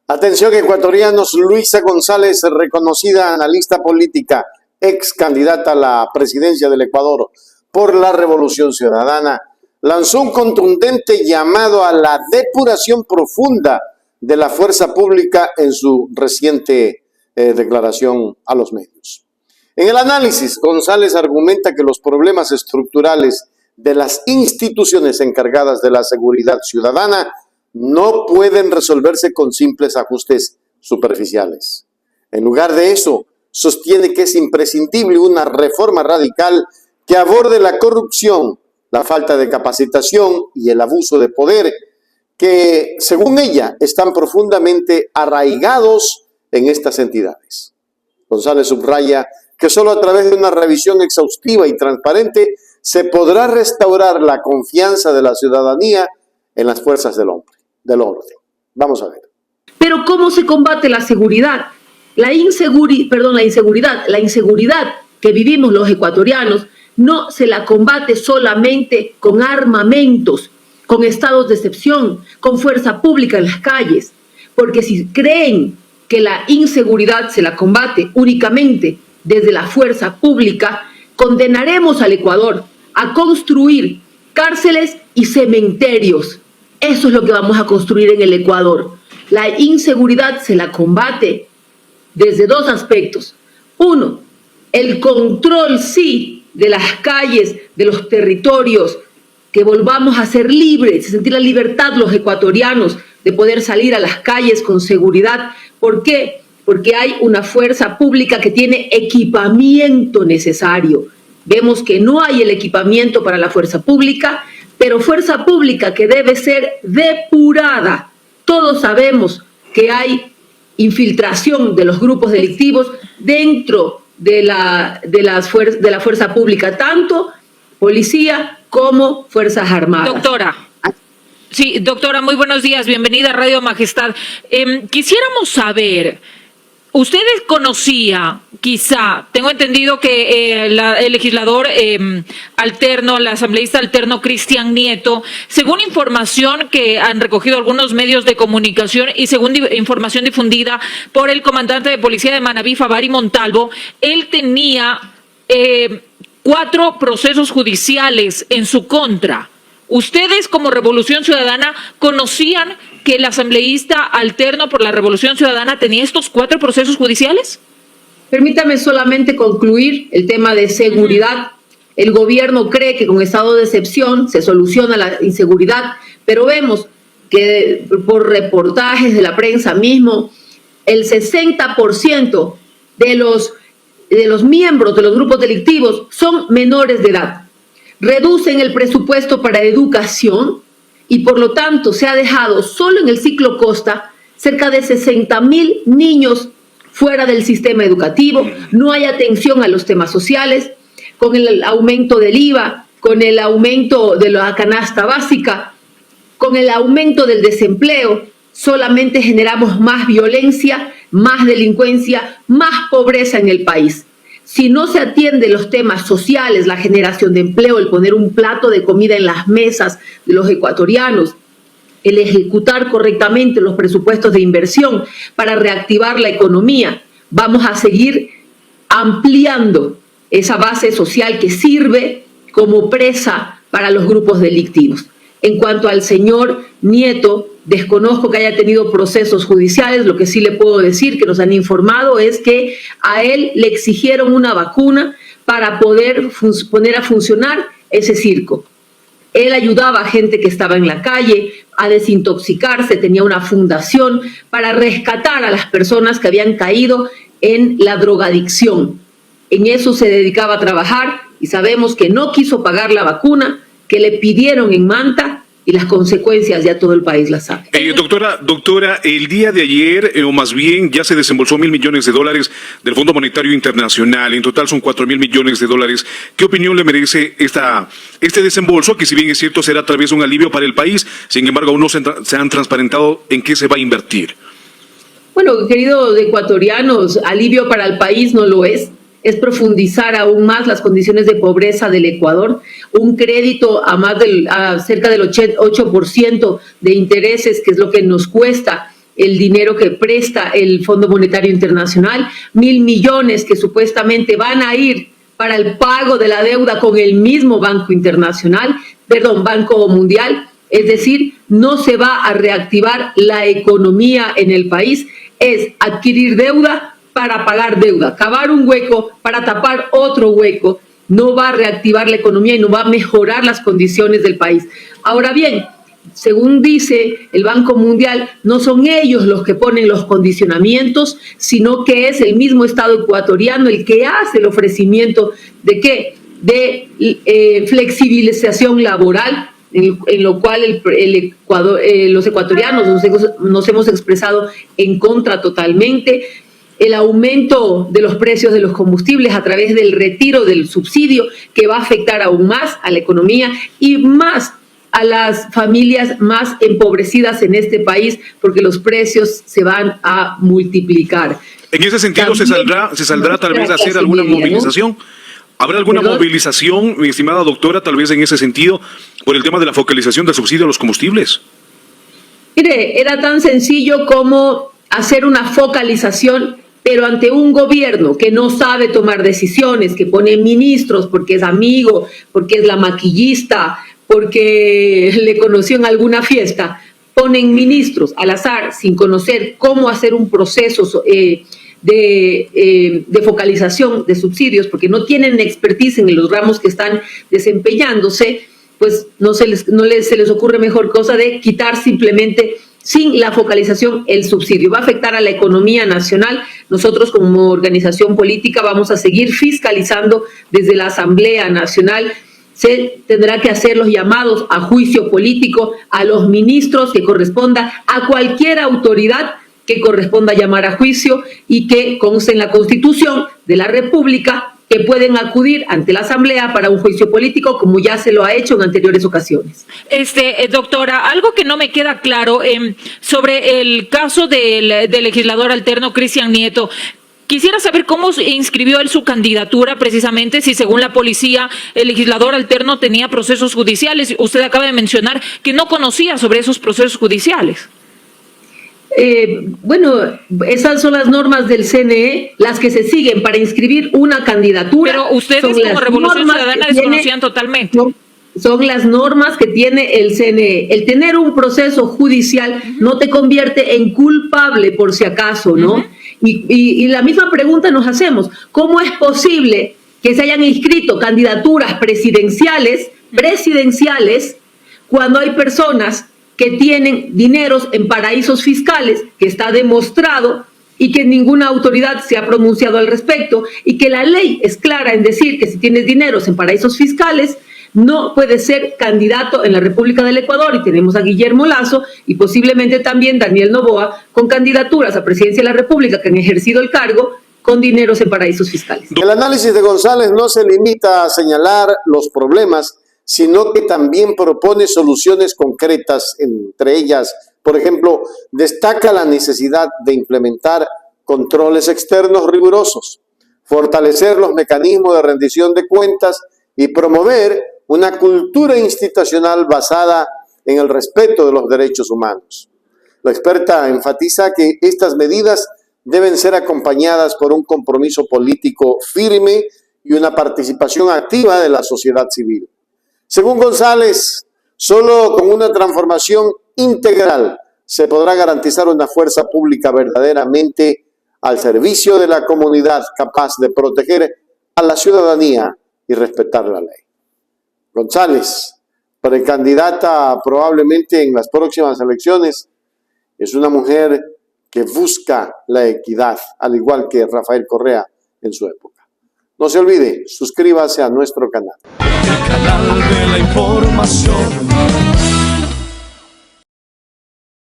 Atención ecuatorianos, Luisa González, reconocida analista política, ex candidata a la presidencia del Ecuador por la Revolución Ciudadana, lanzó un contundente llamado a la depuración profunda de la fuerza pública en su reciente declaración a los medios. En el análisis, González argumenta que los problemas estructurales de las instituciones encargadas de la seguridad ciudadana no pueden resolverse con simples ajustes superficiales. En lugar de eso, sostiene que es imprescindible una reforma radical que aborde la corrupción, la falta de capacitación y el abuso de poder, que, según ella, están profundamente arraigados en estas entidades. González subraya que solo a través de una revisión exhaustiva y transparente se podrá restaurar la confianza de la ciudadanía en las fuerzas del orden. Vamos a ver. Pero ¿cómo se combate la seguridad? La inseguridad que vivimos los ecuatorianos no se la combate solamente con armamentos, con estados de excepción, con fuerza pública en las calles. Porque si creen que la inseguridad se la combate únicamente desde la fuerza pública, condenaremos al Ecuador a construir cárceles y cementerios. Eso es lo que vamos a construir en el Ecuador. La inseguridad se la combate desde dos aspectos. Uno, el control, sí, de las calles, de los territorios, que volvamos a ser libres, sentir la libertad los ecuatorianos de poder salir a las calles con seguridad. ¿Por qué? Porque hay una fuerza pública que tiene equipamiento necesario. Vemos que no hay el equipamiento para la fuerza pública, pero fuerza pública que debe ser depurada. Todos sabemos que hay infiltración de los grupos delictivos dentro de la fuerza pública, tanto policía como fuerzas armadas. Doctora. Sí, doctora, muy buenos días, bienvenida a Radio Majestad. Quisiéramos saber, ¿usted conocía, quizá, tengo entendido que el legislador alterno, el asambleísta alterno Cristian Nieto, según información que han recogido algunos medios de comunicación y según información difundida por el comandante de policía de Manabí, Fabari Montalvo, él tenía 4 procesos judiciales en su contra? ¿Ustedes como Revolución Ciudadana conocían que el asambleísta alterno por la Revolución Ciudadana tenía estos 4 procesos judiciales? Permítame solamente concluir el tema de seguridad. El gobierno cree que con estado de excepción se soluciona la inseguridad, pero vemos que por reportajes de la prensa mismo, el 60% de los miembros de los grupos delictivos son menores de edad. Reducen el presupuesto para educación y por lo tanto se ha dejado solo en el ciclo Costa cerca de 60,000 niños fuera del sistema educativo. No hay atención a los temas sociales, con el aumento del IVA, con el aumento de la canasta básica, con el aumento del desempleo, solamente generamos más violencia, más delincuencia, más pobreza en el país. Si no se atiende los temas sociales, la generación de empleo, el poner un plato de comida en las mesas de los ecuatorianos, el ejecutar correctamente los presupuestos de inversión para reactivar la economía, vamos a seguir ampliando esa base social que sirve como presa para los grupos delictivos. En cuanto al señor Nieto, desconozco que haya tenido procesos judiciales. Lo que sí le puedo decir, que nos han informado, es que a él le exigieron una vacuna para poder poner a funcionar ese circo. Él ayudaba a gente que estaba en la calle a desintoxicarse, tenía una fundación para rescatar a las personas que habían caído en la drogadicción. En eso se dedicaba a trabajar y sabemos que no quiso pagar la vacuna que le pidieron en Manta y las consecuencias ya todo el país las sabe. Doctora, el día de ayer, o más bien, ya se desembolsó $1.000 millones del Fondo Monetario Internacional. En total son $4.000 millones. ¿Qué opinión le merece este desembolso, que si bien es cierto será tal vez un alivio para el país, sin embargo aún no se han transparentado en qué se va a invertir? Bueno, queridos ecuatorianos, alivio para el país no lo es. Es profundizar aún más las condiciones de pobreza del Ecuador, un crédito a cerca del 8% de intereses, que es lo que nos cuesta el dinero que presta el Fondo Monetario Internacional, 1.000 millones que supuestamente van a ir para el pago de la deuda con el mismo Banco Mundial, es decir, no se va a reactivar la economía en el país, es adquirir deuda para pagar deuda, cavar un hueco para tapar otro hueco, no va a reactivar la economía y no va a mejorar las condiciones del país. Ahora bien, según dice el Banco Mundial, no son ellos los que ponen los condicionamientos, sino que es el mismo Estado ecuatoriano el que hace el ofrecimiento ¿de qué? De flexibilización laboral, en lo cual el Ecuador, los ecuatorianos nos hemos expresado en contra totalmente. El aumento de los precios de los combustibles a través del retiro del subsidio, que va a afectar aún más a la economía y más a las familias más empobrecidas en este país, porque los precios se van a multiplicar. En ese sentido, también se saldrá tal vez a hacer alguna movilización, ¿no? ¿Habrá alguna movilización, mi estimada doctora, tal vez en ese sentido, por el tema de la focalización del subsidio a los combustibles? Mire, era tan sencillo como hacer una focalización, pero ante un gobierno que no sabe tomar decisiones, que pone ministros porque es amigo, porque es la maquillista, porque le conoció en alguna fiesta, ponen ministros al azar sin conocer cómo hacer un proceso de focalización de subsidios, porque no tienen expertise en los ramos que están desempeñándose, pues no se les ocurre mejor cosa de quitar simplemente sin la focalización el subsidio. Va a afectar a la economía nacional. Nosotros como organización política vamos a seguir fiscalizando desde la Asamblea Nacional. Se tendrá que hacer los llamados a juicio político a los ministros que corresponda, a cualquier autoridad que corresponda llamar a juicio y que conste en la Constitución de la República que pueden acudir ante la Asamblea para un juicio político, como ya se lo ha hecho en anteriores ocasiones. Doctora, algo que no me queda claro sobre el caso del legislador alterno Cristian Nieto. Quisiera saber cómo inscribió él su candidatura, precisamente, si según la policía el legislador alterno tenía procesos judiciales. Usted acaba de mencionar que no conocía sobre esos procesos judiciales. Bueno, esas son las normas del CNE, las que se siguen para inscribir una candidatura. Pero ustedes como Revolución Ciudadana desconocían totalmente. Son las normas que tiene el CNE. El tener un proceso judicial no te convierte en culpable, por si acaso, ¿no? Y la misma pregunta nos hacemos: ¿cómo es posible que se hayan inscrito candidaturas presidenciales cuando hay personas que tienen dineros en paraísos fiscales, que está demostrado y que ninguna autoridad se ha pronunciado al respecto, y que la ley es clara en decir que si tienes dineros en paraísos fiscales no puedes ser candidato en la República del Ecuador? Y tenemos a Guillermo Lasso y posiblemente también Daniel Noboa con candidaturas a presidencia de la República que han ejercido el cargo con dineros en paraísos fiscales. El análisis de González no se limita a señalar los problemas, sino que también propone soluciones concretas. Entre ellas, por ejemplo, destaca la necesidad de implementar controles externos rigurosos, fortalecer los mecanismos de rendición de cuentas y promover una cultura institucional basada en el respeto de los derechos humanos. La experta enfatiza que estas medidas deben ser acompañadas por un compromiso político firme y una participación activa de la sociedad civil. Según González, solo con una transformación integral se podrá garantizar una fuerza pública verdaderamente al servicio de la comunidad, capaz de proteger a la ciudadanía y respetar la ley. González, precandidata probablemente en las próximas elecciones, es una mujer que busca la equidad, al igual que Rafael Correa en su época. No se olvide, suscríbase a nuestro canal. El canal de la información.